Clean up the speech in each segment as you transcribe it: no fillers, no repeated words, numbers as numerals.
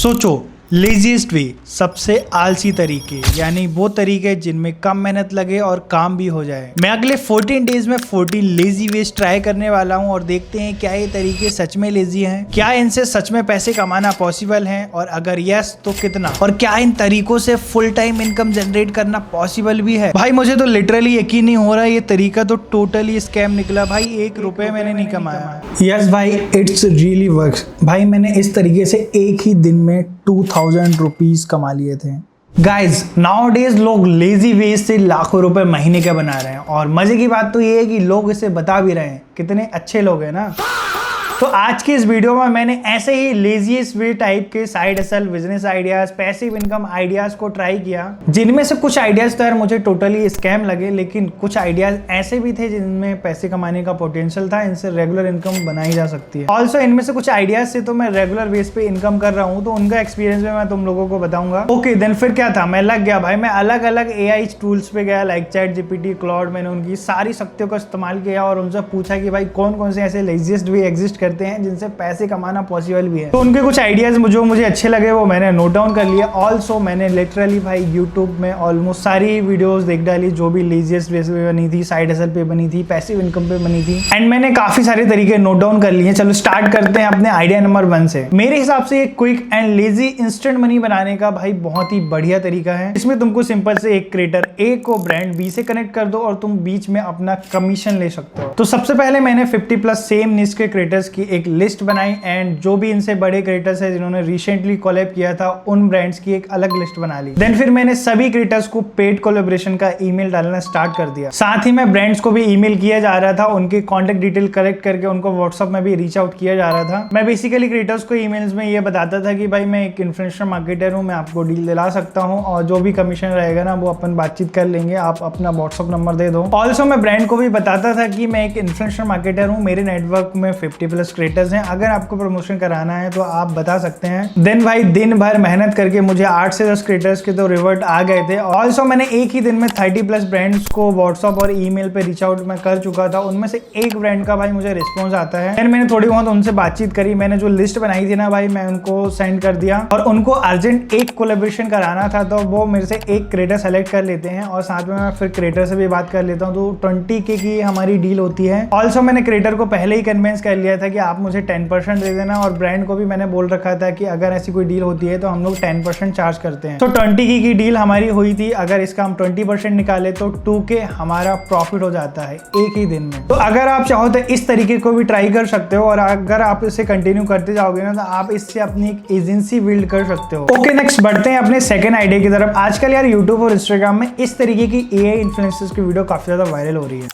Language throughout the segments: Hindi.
सोचो, लेजीएस्ट वे, सबसे आलसी तरीके, यानी वो तरीके जिनमें कम मेहनत लगे और काम भी हो जाए। मैं अगले 14 डेज में 14 लेजी वेज ट्राई करने वाला हूं और देखते हैं क्या ये तरीके सच में लेजी हैं, क्या इनसे सच में पैसे कमाना पॉसिबल है, और अगर यस तो कितना, और क्या इन तरीकों से फुल टाइम इनकम जनरेट करना पॉसिबल भी है। भाई मुझे तो लिटरली यकीन नहीं हो रहा, ये तरीका तो टोटली स्कैम निकला भाई। 1 रुपए मैंने नहीं कमाया। यस भाई, इट्स रियली वर्क्स। भाई मैंने इस तरीके से एक ही दिन में 2000 रुपीज कमा लिए थे। गाइज नाउअडेज लोग लेजी वेज से लाखों रुपए महीने का बना रहे हैं, और मजे की बात तो ये है कि लोग इसे बता भी रहे हैं। कितने अच्छे लोग हैं ना। तो आज की इस वीडियो में मैंने ऐसे ही लेजीएस्ट वे टाइप के side hustle, business ideas, passive income ideas को ट्राई किया, जिनमें से कुछ आइडियाज तो यार मुझे टोटली स्कैम लगे, लेकिन कुछ आइडियाज ऐसे भी थे जिनमें पैसे कमाने का पोटेंशियल था। इनसे रेगुलर इनकम बनाई जा सकती है। ऑल्सो इनमें से कुछ आइडियाज से तो मैं रेगुलर बेस पे इनकम कर रहा हूँ, तो उनका एक्सपीरियंस भी मैं तुम लोगों को बताऊंगा। ओके देन फिर क्या था, मैं लग गया भाई। मैं अलग अलग एआई टूल्स पे गया, लाइक चैटजीपीटी, क्लाउड। मैंने उनकी सारी शक्तियों का इस्तेमाल किया और उनसे पूछा कि भाई कौन कौन से ऐसे लेजीएस्ट वे एग्जिस्ट करते हैं जिनसे पैसे कमाना पॉसिबल भी है। तो उनके कुछ आइडियाज जो मुझे अच्छे लगे वो मैंने नोट डाउन कर लिया। ऑल्सो मैंने लिटरली भाई यूट्यूब में ऑलमोस्ट सारी वीडियोस देख डाली जो भी लेजीएस्ट वे पे बनी थी, साइड हसल पे बनी थी, पैसिव इनकम पे बनी थी, एंड मैंने काफी सारे तरीके नोट डाउन कर लिए। चलो स्टार्ट करते हैं अपने आइडिया नंबर 1 से। मेरे हिसाब से एक quick and lazy instant money बनाने का भाई बहुत ही बढ़िया तरीका है। इसमें तुमको सिंपल से एक क्रिएटर ए को ब्रांड बी से कनेक्ट कर दो और तुम बीच में अपना कमीशन ले सकते हो। तो सबसे पहले मैंने 50+ सेम निश के क्रिएटर्स की एक लिस्ट बनाई, एंड जो भी इनसे बड़े क्रिएटर्स है जिन्होंने रिसेंटली कोलैब किया था उन ब्रांड्स की एक अलग लिस्ट बना ली। देन फिर मैंने सभी क्रिएटर्स को पेड कोलैबोरेशन का ईमेल डालना स्टार्ट कर दिया। साथ ही मैं ब्रांड्स को भी ईमेल किया जा रहा था, उनके कॉन्टेक्ट डिटेल कलेक्ट करके उनको व्हाट्सएप में भी रीच आउट किया जा रहा था। मैं बेसिकली क्रिएटर्स को ईमेल्स में ये बताता था कि भाई मैं एक इन्फ्लुएंसर मार्केटर हूँ, मैं आपको डील दिला सकता हूँ, और जो भी कमीशन रहेगा ना वो अपन बातचीत कर लेंगे, आप अपना व्हाट्सएप नंबर दे दो। ऑल्सो मैं ब्रांड को भी बताता था कि मैं एक इन्फ्लुएंसर मार्केटर हूँ, मेरे नेटवर्क में 50+ क्रिएटर्स हैं, अगर आपको प्रमोशन कराना है तो आप बता सकते हैं। देन भाई दिन भर मेहनत करके मुझे 8 से 10 क्रिएटर्स के तो रिवर्ट आ गए थे। ऑल्सो मैंने एक ही दिन में 30+ ब्रांड्स को व्हाट्सएप और ईमेल पे रीच आउट मैं कर चुका था। उनमें से एक ब्रांड का भाई मुझे रिस्पॉन्स आता है। देन मैंने थोड़ी बहुत उनसे बातचीत करी। मैंने जो लिस्ट बनाई थी ना भाई, मैं उनको सेंड कर दिया, और उनको अर्जेंट एक कोलैबोरेशन कराना था, तो वो मेरे से एक क्रिएटर सेलेक्ट कर लेते हैं और साथ में मैं फिर क्रिएटर से भी बात कर लेता हूँ। तो 20K की हमारी डील होती है। ऑल्सो मैंने क्रिएटर को पहले ही कन्विंस कर लिया था कि आप मुझे 10% दे देना, और ब्रांड को भी मैंने बोल रखा था कि अगर ऐसी कोई डील होती है तो हम लोग 10% चार्ज करते हैं। तो 20K की डील हमारी हुई थी। अगर इसका हम 20% निकाले तो 2K हमारा प्रॉफिट हो जाता है एक ही दिन में। तो अगर आप चाहो तो इस तरीके को भी ट्राई कर सकते हो, और अगर आप इसे कंटिन्यू करते जाओगे ना तो आप इससे अपनी एक एजेंसी बिल्ड कर सकते हो। ओके नेक्स्ट बढ़ते हैं अपने सेकंड आइडिया की तरफ। आजकल यार यूट्यूब और इंस्टाग्राम में इस तरीके की एआई इन्फ्लुएंसर्स की वीडियो काफी ज्यादा वायरल हो रही है।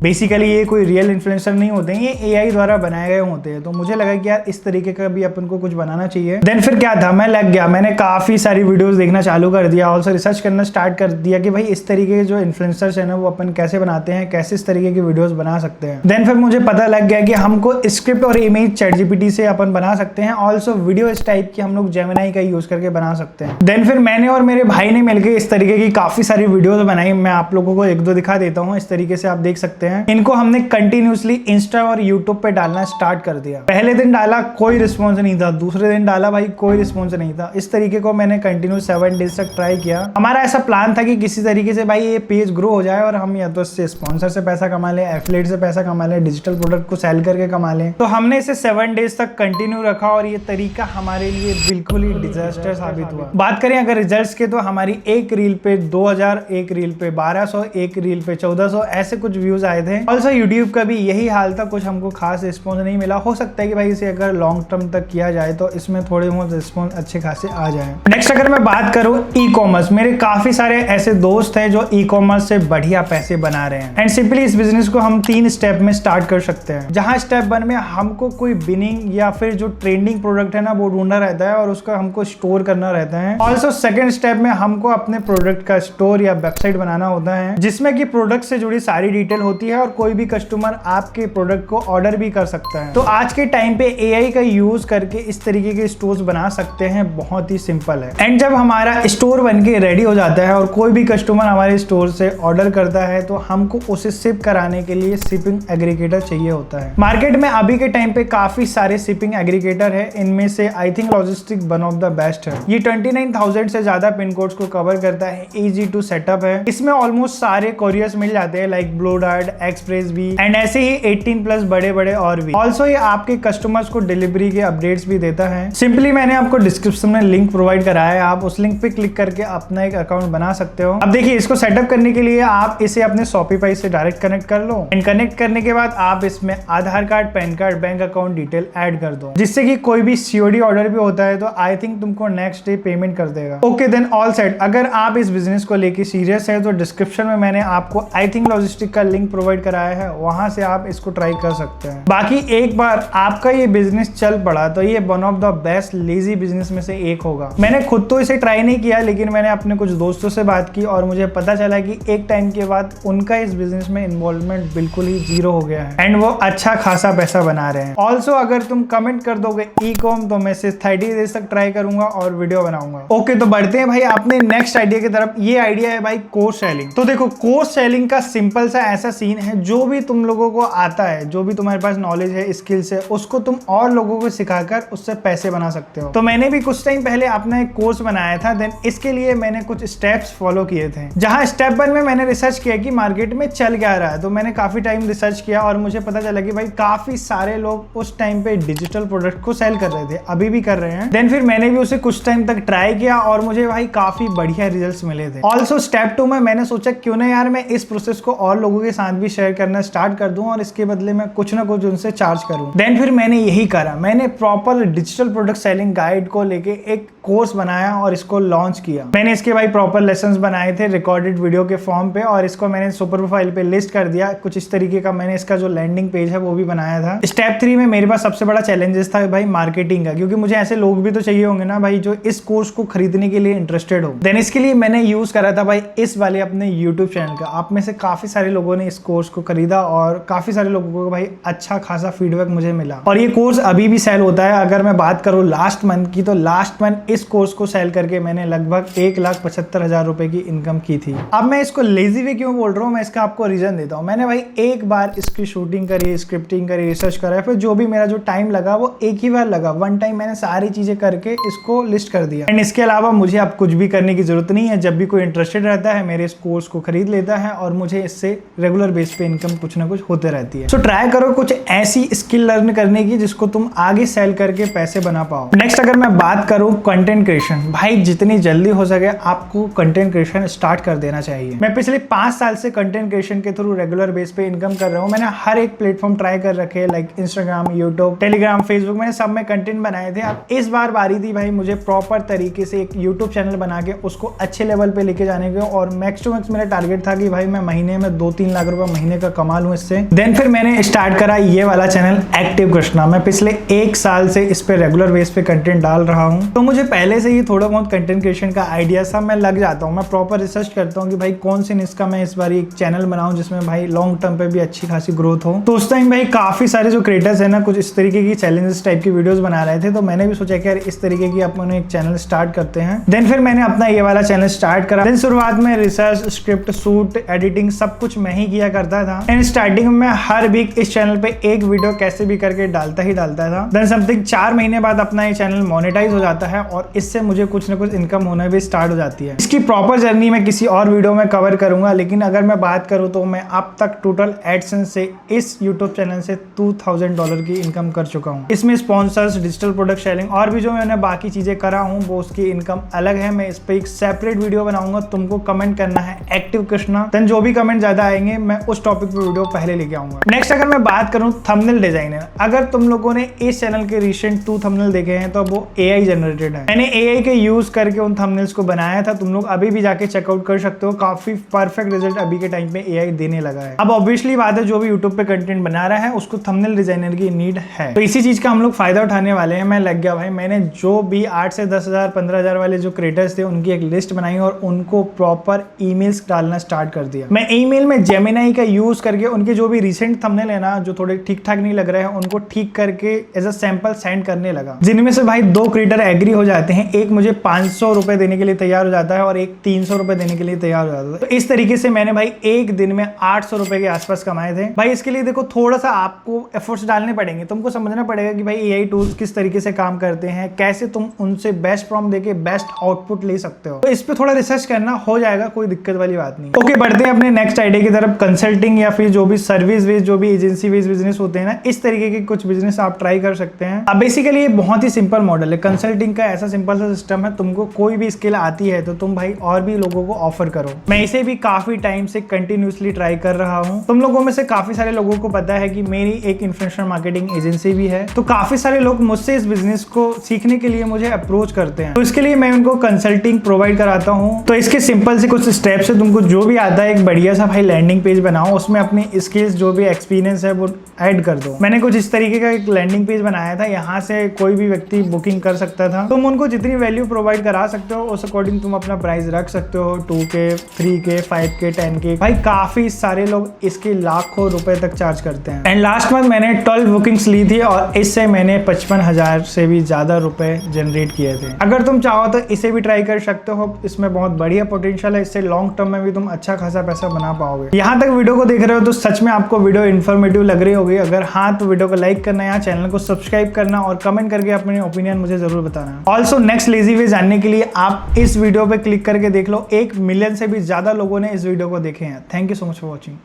बेसिकली ये कोई रियल इन्फ्लुएंसर नहीं होते हैं, ये एआई द्वारा बनाए गए होते हैं। तो मुझे लगा कि यार इस तरीके का भी अपन को कुछ बनाना चाहिए। देन फिर क्या था, मैं लग गया, मैंने काफी सारी वीडियोस देखना चालू कर दिया, ऑल्सो रिसर्च करना स्टार्ट कर दिया कि भाई इस तरीके के जो इन्फ्लुएंसर्स है ना वो अपन कैसे बनाते हैं, कैसे इस तरीके की वीडियोस बना सकते हैं। देन फिर मुझे पता लग गया कि हमको स्क्रिप्ट और इमेज चैटजीपीटी से अपन बना सकते हैं। ऑल्सो वीडियो इस टाइप की हम लोग जेमिनी का यूज करके बना सकते हैं। देन फिर मैंने और मेरे भाई ने मिलकर इस तरीके की काफी सारी वीडियोस बनाई। मैं आप लोगों को 1-2 दिखा देता हूँ। इस तरीके से आप देख सकते हैं। इनको हमने कंटिन्यूसली इंस्टा और यूट्यूब पे डालना स्टार्ट कर दिया। पहले दिन डाला कोई रिस्पॉन्स नहीं था, दूसरे दिन डाला भाई कोई रिस्पॉन्स नहीं था। इस तरीके को मैंने कंटिन्यू 7 डेज तक ट्राई किया। हमारा ऐसा प्लान था कि किसी तरीके से भाई ये पेज ग्रो हो जाए और हम या तो इससे स्पॉन्सर से पैसा कमा लें, एफिलिएट से पैसा कमा लें, डिजिटल प्रोडक्ट को सेल करके कमा लें। तो हमने इसे 7 डेज तक कंटिन्यू रखा, और ये तरीका हमारे लिए बिल्कुल ही डिजास्टर साबित हुआ। बात करें अगर रिजल्ट्स के, तो हमारी एक रील पे 2000, एक रील पे 1200, एक रील पे 1400 ऐसे कुछ व्यूज आए थे। ऑल्सो यूट्यूब का भी यही हाल था, कुछ हमको खास रिस्पॉन्स नहीं मिला। हो सकता है कि भाई इसे अगर लॉन्ग टर्म तक किया जाए तो इसमें थोड़े बहुत रिस्पॉन्स अच्छे खासे आ जाए। नेक्स्ट अगर मैं बात करूं ई कॉमर्स, मेरे काफी सारे ऐसे दोस्त हैं जो ई कॉमर्स से बढ़िया पैसे बना रहे हैं। एंड सिंपली इस बिजनेस को हम 3 स्टेप में स्टार्ट कर सकते हैं। जहां स्टेप 1 में हमको कोई बिनिंग या फिर जो ट्रेंडिंग प्रोडक्ट है ना वो ढूंढना रहता है और उसका हमको स्टोर करना रहता है। ऑल्सो सेकंड स्टेप में हमको अपने प्रोडक्ट का स्टोर या वेबसाइट बनाना होता है, जिसमें कि प्रोडक्ट से जुड़ी सारी डिटेल होती सकती है और कोई भी कस्टमर आपके प्रोडक्ट को ऑर्डर भी कर सकता है। तो आज के टाइम पे एआई का यूज करके इस तरीके के स्टोर्स बना सकते हैं, बहुत ही सिंपल है। एंड जब हमारा स्टोर बनके रेडी हो जाता है और कोई भी कस्टमर हमारे स्टोर से ऑर्डर करता है तो हमको उसे शिप कराने के लिए शिपिंग एग्रीगेटर चाहिए होता है। मार्केट में अभी के टाइम पे काफी सारे शिपिंग एग्रीगेटर है, इनमें से I think logistic one of the best है। ये 29,000 से ज्यादा पिन कोड्स को कवर करता है, इजी टू सेटअप है। इसमें ऑलमोस्ट सारे कोरियर्स मिल जाते हैं लाइक ब्लू डार्ट, एक्सप्रेस भी एंड ऐसे ही 18+ बड़े और भी। ऑल्सो ये आपके कस्टमर्स को डिलीवरी के अपडेट्स भी देता है। सिंपली मैंने आपको डिस्क्रिप्शन में लिंक प्रोवाइड कराया है, आप उस लिंक पे क्लिक करके अपना एक अकाउंट बना सकते हो। अब देखिए, इसको सेटअप करने के लिए आप इसे अपने शॉपिफाई से डायरेक्ट कनेक्ट कर लो एंड कनेक्ट करने के बाद आप इसमें Aadhaar card, PAN card, bank account detail add कर दो, जिससे कि कोई भी सीओडी ऑर्डर भी होता है तो आई थिंक तुमको नेक्स्ट डे पेमेंट कर देगा। Okay then all set. अगर आप इस बिजनेस को लेके सीरियस है तो डिस्क्रिप्शन में मैंने आपको आई थिंक लॉजिस्टिक का लिंक प्रोवाइड कराया है, वहां से आप इसको ट्राई कर सकते हैं। बाकी एक बार आपका ये बिजनेस चल पड़ा तो ये one of the best lazy business में से एक होगा। मैंने खुद तो इसे ट्राई नहीं किया, लेकिन मैंने अपने कुछ दोस्तों से बात की और मुझे पता चला कि एक टाइम के बाद उनका इस बिजनेस में इन्वॉल्वमेंट बिल्कुल ही जीरो हो गया है एंड वो अच्छा खासा पैसा बना रहे हैं। ऑल्सो अगर तुम कमेंट कर दोगे ई कॉम तो मैं 30 डेज तक ट्राई करूंगा और वीडियो बनाऊंगा। ओके, तो बढ़ते हैं भाई अपने नेक्स्ट आइडिया की तरफ। ये आइडिया है भाई कोर्स सेलिंग। तो देखो, कोर्स सेलिंग का सिंपल सा ऐसा सीन है, जो भी तुम लोगों को आता है, जो भी तुम्हारे पास नॉलेज है, स्किल्स है, उसको तुम और लोगों को सिखाकर उससे पैसे बना सकते हो। तो मैंने भी कुछ टाइम पहले अपना एक कोर्स बनाया था, देन इसके लिए मैंने कुछ स्टेप्स फॉलो किए थे। जहां स्टेप 1 में मैंने रिसर्च किया कि मार्केट में चल क्या रहा है, तो मैंने काफी टाइम रिसर्च किया और मुझे पता चला कि भाई काफी सारे लोग उस टाइम पे डिजिटल प्रोडक्ट को सेल कर रहे थे, अभी भी कर रहे हैं। देन फिर मैंने भी उसे कुछ टाइम तक ट्राई किया और मुझे भाई काफी बढ़िया रिजल्ट्स मिले थे। ऑल्सो स्टेप 2 में मैंने सोचा क्यों ना यार मैं इस प्रोसेस को और लोगों के साथ भी शेयर करना स्टार्ट कर दूं और इसके बदले में कुछ ना कुछ उनसे चार्ज करूं। देन फिर मैंने यही करा, मैंने proper digital product selling guide को लेके एक कोर्स बनाया और इसको लॉन्च किया। मैंने इसके भाई प्रॉपर लेसन्स बनाए थे रिकॉर्डेड वीडियो के फॉर्म पे और इसको मैंने सुपर प्रोफाइल पे लिस्ट कर दिया कुछ इस तरीके का। मैंने इसका जो लैंडिंग पेज है वो भी बनाया था। स्टेप 3 में मेरे पास सबसे बड़ा चैलेंजेस था भाई मार्केटिंग का, क्योंकि मुझे ऐसे लोग भी तो चाहिए होंगे ना भाई जो इस कोर्स को खरीदने के लिए इंटरेस्टेड हो। देन इसके लिए मैंने यूज करा था भाई इस वाले अपने यूट्यूब चैनल का। आप में से काफी सारे लोगों ने इस कोर्स को खरीदा और काफी सारे लोगों को भाई अच्छा खासा फीडबैक मुझे मिला और ये कोर्स अभी भी सेल होता है। अगर मैं बात करूं लास्ट मंथ की, तो लास्ट मंथ इस कोर्स को सेल करके मैंने लगभग 1,75,000 रुपए की इनकम की थी। अब मैं इसको लेजी वे क्यों बोल रहा हूँ, मैं इसका आपको रीजन देता हूँ। मैंने भाई एक बार इसकी शूटिंग करी, स्क्रिप्टिंग करी, रिसर्च करा, फिर जो भी मेरा जो टाइम लगा वो एक ही बार लगा। वन टाइम मैंने सारी चीजें करके इसको लिस्ट कर दिया एंड इसके अलावा मुझे अब कुछ भी करने की जरूरत नहीं है। जब भी कोई इंटरेस्टेड रहता है मेरे इस कोर्स को खरीद लेता है और मुझे इससे रेगुलर बेस पे इनकम कुछ ना कुछ होते रहती है। सो ट्राई करो कुछ ऐसी स्किल लर्न करने की जिसको तुम आगे सेल करके पैसे बना पाओ। नेक्स्ट अगर मैं बात करूं कंटेंट क्रिएशन, भाई जितनी जल्दी हो सके आपको कंटेंट क्रिएशन स्टार्ट कर देना चाहिए। मैं पिछले 5 साल से कंटेंट क्रिएशन के थ्रू रेगुलर बेस पे इनकम कर रहा हूं। मैंने हर एक प्लेटफॉर्म ट्राई कर रखे like Instagram, YouTube, Telegram, Facebook, मैंने सब में कंटेंट बनाए थे। अब इस बार बारी थी भाई मुझे प्रॉपर तरीके से एक यूट्यूब चैनल बना के उसको अच्छे लेवल पे लेके जाने के और मैक्स टू मैक्स मेरा टारगेट था कि भाई मैं महीने में 2-3 लाख रुपए महीने का कमा लूं इससे। देन फिर मैंने स्टार्ट करा ये वाला चैनल एक्टिव कृष्णा। मैं पिछले 1 साल से इस पे रेगुलर बेस पे कंटेंट डाल रहा हूँ, तो मुझे पहले से ही थोड़ा बहुत कंटेंट क्रिएशन का आइडिया सब मैं लग जाता हूँ। मैं प्रॉपर रिसर्च करता हूँ कि भाई कौन सी निश का मैं इस बार एक चैनल बनाऊं जिसमें भाई लॉन्ग टर्म पे भी अच्छी खासी ग्रोथ हो। तो उस टाइम भाई काफी सारे जो क्रिएटर्स है ना कुछ इस तरीके की चैलेंजेस टाइप की वीडियोस बना रहे थे, तो मैंने भी सोचा कि यार इस तरीके की अपन एक चैनल स्टार्ट करते हैं। देन फिर मैंने अपना ये वाला चैनल स्टार्ट करा। देन शुरुआत में रिसर्च, स्क्रिप्ट, शूट, एडिटिंग सब कुछ मैं ही किया करता था एंड स्टार्टिंग में हर वीक इस चैनल पे एक वीडियो कैसे भी करके डालता था। देन समथिंग 4 महीने बाद अपना ये चैनल मोनेटाइज हो जाता है और इससे मुझे कुछ ना कुछ इनकम होना भी स्टार्ट हो जाती है। इसकी प्रॉपर जर्नी मैं किसी और वीडियो में कवर करूंगा, लेकिन अगर मैं बात करूं तो मैं अब तक टोटल एडसेंस से इस यूट्यूब चैनल से $2,000 की इनकम कर चुका हूं। इसमें स्पॉन्सर्स, डिजिटल प्रोडक्ट शेयरिंग और भी जो मैंने बाकी चीजें करा हूं वो उसकी इनकम अलग है। मैं इस पे एक सेपरेट वीडियो बनाऊंगा, तुमको कमेंट करना है एक्टिव कृष्णा। देन जो भी कमेंट ज्यादा आएंगे मैं उस टॉपिक पे वीडियो पहले लेके आऊंगा। नेक्स्ट अगर मैं बात करूं थंबनेल डिजाइनर, अगर तुम लोगों ने इस चैनल के रिसेंट 2 थंबनेल देखे हैं तो वो एआई जनरेटेड है। मैंने एआई के यूज करके उन थंबनेल्स को बनाया था, तुम लोग अभी भी जाके चेकआउट कर सकते हो। काफी परफेक्ट रिजल्ट अभी के टाइम पे एआई देने लगा है। अब ऑब्वियसली बात है जो भी यूट्यूब पे कंटेंट बना रहा है उसको थंबनेल डिजाइनर की नीड है, तो इसी चीज का हम लोग फायदा उठाने वाले हैं। मैं लग गया भाई, मैंने जो भी 8 से 10,000 15,000 वाले जो क्रिएटर्स थे उनकी एक लिस्ट बनाई और उनको प्रॉपर ईमेल्स डालना स्टार्ट कर दिया। मैं ईमेल में जेमिनाई का यूज करके उनके जो भी रिसेंट थंबनेल है ना, जो थोड़े ठीक ठाक नहीं लग रहे हैं, उनको ठीक करके एज अ सैंपल सेंड करने लगा, जिनमें से भाई 2 क्रिएटर एग्री हो जाते हैं। एक मुझे 500 रुपए देने के लिए तैयार हो जाता है और एक 300 रुपए देने के लिए तैयार हो जाता है। तो इस तरीके से मैंने भाई एक दिन में 800 रुपए के आसपास कमाए थे भाई। इसके लिए देखो थोड़ा सा आपको एफर्ट्स डालने पड़ेंगे, तुमको समझना पड़ेगा कि भाई एआई टूल्स किस तरीके से काम करते हैं, कैसे तुम उनसे बेस्ट प्रॉम्प्ट देके बेस्ट आउटपुट ले सकते हो। तो इस पे थोड़ा रिसर्च करना, हो जाएगा, कोई दिक्कत वाली बात नहीं। ओके, बढ़ते हैं अपने नेक्स्ट आइडिया की तरफ। कंसल्टिंग या फिर जो भी सर्विस बेस्ड, जो भी एजेंसी बेस्ड बिजनेस होते हैं ना, इस तरीके के कुछ बिजनेस आप ट्राई कर सकते हैं। अब बेसिकली ये बहुत ही सिंपल मॉडल है। कंसल्टिंग का ऐसा सिंपल सा सिस्टम है, तुमको कोई भी स्किल आती है तो तुम भाई और भी लोगों को ऑफर करो। मैं इसे भी काफी टाइम से कंटिन्यूसली ट्राई कर रहा हूँ। तुम लोगों में से काफी सारे लोगों को पता है कि मेरी एक इन्फ्लुएंसर मार्केटिंग एजेंसी भी है, तो काफी सारे लोग मुझसे इस बिजनेस को सीखने के लिए मुझे अप्रोच करते हैं। तो इसके लिए मैं उनको कंसल्टिंग प्रोवाइड कराता हूँ। तो इसके सिंपल से कुछ स्टेप्स है, तुमको जो भी आता है एक बढ़िया सा भाई लैंडिंग पेज बनाओ, उसमें अपनी स्किल्स जो भी एक्सपीरियंस है वो ऐड कर दो। मैंने कुछ इस तरीके का एक लैंडिंग पेज बनाया था, यहाँ से कोई भी व्यक्ति बुकिंग कर सकता था। तुम उनको जितनी वैल्यू प्रोवाइड करा सकते हो उस अकॉर्डिंग तुम अपना प्राइस रख सकते हो, 2K, 3K, 5K, 10K। भाई काफी सारे लोग इसके लाखों रुपए तक चार्ज करते हैं। एंड लास्ट मंथ मैंने 12 बुकिंग्स ली थी और इससे मैंने 55,000 से भी ज्यादा रुपए जनरेट किए थे। अगर तुम चाहो तो इसे भी ट्राई कर सकते हो, इसमें बहुत बढ़िया पोटेंशियल है, इससे लॉन्ग टर्म में भी तुम अच्छा खासा पैसा बना पाओगे। यहाँ तक वीडियो को देख रहे हो तो सच में आपको वीडियो इन्फॉर्मेटिव लग रही होगी। अगर हाँ तो वीडियो को लाइक करना, यहाँ चैनल को सब्सक्राइब करना और कमेंट करके अपने ओपिनियन मुझे जरूर बताना। ऑल्सो नेक्स्ट लेजी वे जानने के लिए आप इस वीडियो पे क्लिक करके देख लो, 1 मिलियन से भी ज्यादा लोगों ने इस वीडियो को देखे हैं। Thank you so much for watching.